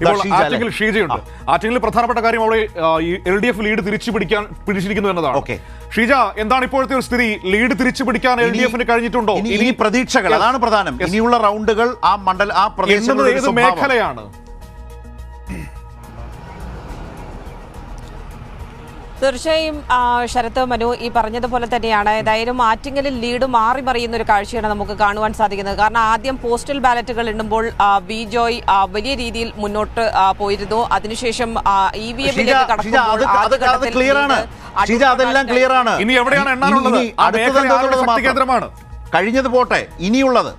ഇപ്പോൾ ആറ്റിങ്ങൽ ഷീജയുണ്ട്. ആറ്റിങ്ങൽ പ്രധാനപ്പെട്ട കാര്യം അവിടെ LDF ലീഡ് പിടിച്ചിരിക്കുന്നു എന്നതാണ്. ഷീജ, എന്താണ് ഇപ്പോഴത്തെ ഒരു സ്ഥിതി? ലീഡ് തിരിച്ചു പിടിക്കാൻ LDF കഴിഞ്ഞിട്ടുണ്ടോ? ഇനി പ്രതീക്ഷകൾ, അതാണ് പ്രധാനം. ഇനിയുള്ള റൗണ്ടുകൾ ആ പ്രദേശങ്ങളുടെ ഏത് മേഖലയാണ്? തീർച്ചയായും ശരത്, മനു ഈ പറഞ്ഞതുപോലെ തന്നെയാണ്. ഏതായാലും ആറ്റിങ്ങലിൽ ലീഡ് മാറി മറിയുന്ന ഒരു കാഴ്ചയാണ് നമുക്ക് കാണുവാൻ സാധിക്കുന്നത്. കാരണം ആദ്യം പോസ്റ്റൽ ബാലറ്റുകൾ എണ്ണുമ്പോൾ ബിജോയ് വലിയ രീതിയിൽ മുന്നോട്ട് പോയിരുന്നു. അതിനുശേഷം EVM-ലേക്ക് കടക്കുമ്പോൾ ഇനി എവിടെയാണ് എണ്ണാനുള്ളത്? കഴിഞ്ഞത് പോട്ടെ, ഇനിയുള്ളത്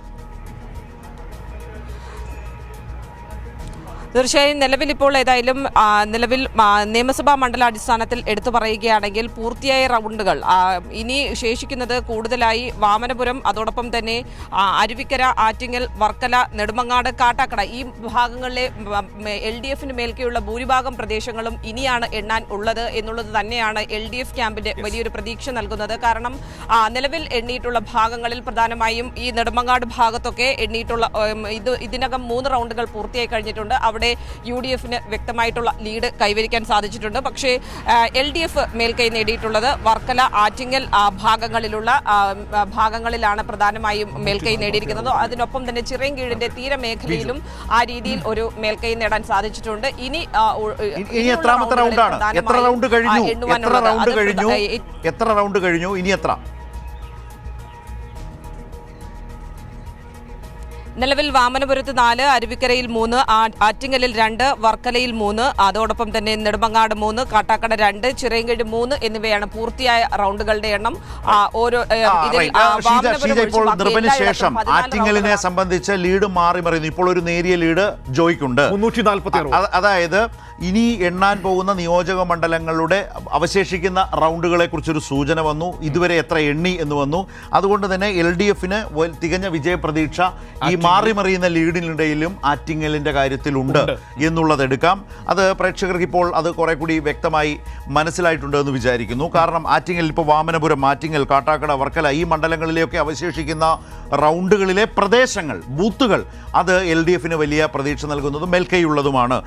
തീർച്ചയായും നിലവിലിപ്പോൾ ഏതായാലും നിയമസഭാ മണ്ഡലാടിസ്ഥാനത്തിൽ എടുത്തു പറയുകയാണെങ്കിൽ പൂർത്തിയായ റൗണ്ടുകൾ ഇനി ശേഷിക്കുന്നത് കൂടുതലായി വാമനപുരം, അതോടൊപ്പം തന്നെ അരുവിക്കര, ആറ്റിങ്ങൽ, വർക്കല, നെടുമങ്ങാട്, കാട്ടാക്കട ഈ ഭാഗങ്ങളിലെ LDF-ന് മേൽക്കെയുള്ള ഭൂരിഭാഗം പ്രദേശങ്ങളും ഇനിയാണ് എണ്ണാൻ ഉള്ളത് എന്നുള്ളത് തന്നെയാണ് LDF ക്യാമ്പിന്റെ വലിയൊരു പ്രതീക്ഷ നൽകുന്നത്. കാരണം നിലവിൽ എണ്ണിയിട്ടുള്ള ഭാഗങ്ങളിൽ പ്രധാനമായും ഈ നെടുമങ്ങാട് ഭാഗത്തൊക്കെ എണ്ണിയിട്ടുള്ള ഇതിനകം 3 റൗണ്ടുകൾ പൂർത്തിയായി കഴിഞ്ഞിട്ടുണ്ട്. അവിടെ UDF-ന് വ്യക്തമായിട്ടുള്ള ലീഡ് കൈവരിക്കാൻ സാധിച്ചിട്ടുണ്ട്. പക്ഷേ LDF മേൽക്കൈ നേടിയിട്ടുള്ളത് വർക്കല, ആറ്റിങ്ങൽ ഭാഗങ്ങളിലാണ് പ്രധാനമായും മേൽക്കൈ നേടിയിരിക്കുന്നത്. അതിനൊപ്പം തന്നെ ചിറയൻകീഴിന്റെ തീരമേഖലയിലും ആ രീതിയിൽ ഒരു മേൽക്കൈ നേടാൻ സാധിച്ചിട്ടുണ്ട്. ഇനി എത്രാമത്തെ റൗണ്ടാണ്? എത്ര റൗണ്ട് കഴിഞ്ഞു? ഇനി എത്ര? നിലവിൽ വാമനപുരത്ത് 4, അരുവിക്കരയിൽ 3, ആറ്റിങ്ങലിൽ 2, വർക്കലയിൽ 3, അതോടൊപ്പം തന്നെ നെടുമങ്ങാട് 3, കാട്ടാക്കട 2, ചിറയൻകീഴ് 3 എന്നിവയാണ് പൂർത്തിയായ റൗണ്ടുകളുടെ എണ്ണം. ശേഷം ആറ്റിങ്ങലിനെ സംബന്ധിച്ച് ലീഡ് മാറി മറിയുന്നു. ഇപ്പോൾ ഒരു നേരിയ ലീഡ് ജോയ്ക്കുണ്ട്, 346. അതായത് ഇനി എണ്ണാൻ പോകുന്ന നിയോജക മണ്ഡലങ്ങളുടെ അവശേഷിക്കുന്ന റൗണ്ടുകളെ കുറിച്ചൊരു സൂചന വന്നു. ഇതുവരെ എത്ര എണ്ണി എന്ന് വന്നു. അതുകൊണ്ട് തന്നെ LDF-ന് തികഞ്ഞ വിജയപ്രതീക്ഷ ഈ മാറി മറിയുന്ന ലീഡിനിടയിലും ആറ്റിങ്ങലിന്റെ കാര്യത്തിലുണ്ട് എന്നുള്ളത് എടുക്കാം. അത് പ്രേക്ഷകർക്ക് ഇപ്പോൾ അത് കുറെ കൂടി വ്യക്തമായി മനസ്സിലായിട്ടുണ്ട് എന്ന് വിചാരിക്കുന്നു. കാരണം ആറ്റിങ്ങൽ, ഇപ്പോൾ വാമനപുരം, ആറ്റിങ്ങൽ, കാട്ടാക്കട, വർക്കല ഈ മണ്ഡലങ്ങളിലെയൊക്കെ അവശേഷിക്കുന്ന റൗണ്ടുകളിലെ പ്രദേശങ്ങൾ, ബൂത്തുകൾ, അത് LDF-ന് വലിയ പ്രതീക്ഷ നൽകുന്നതും മേൽക്കൈയുള്ളതുമാണ്.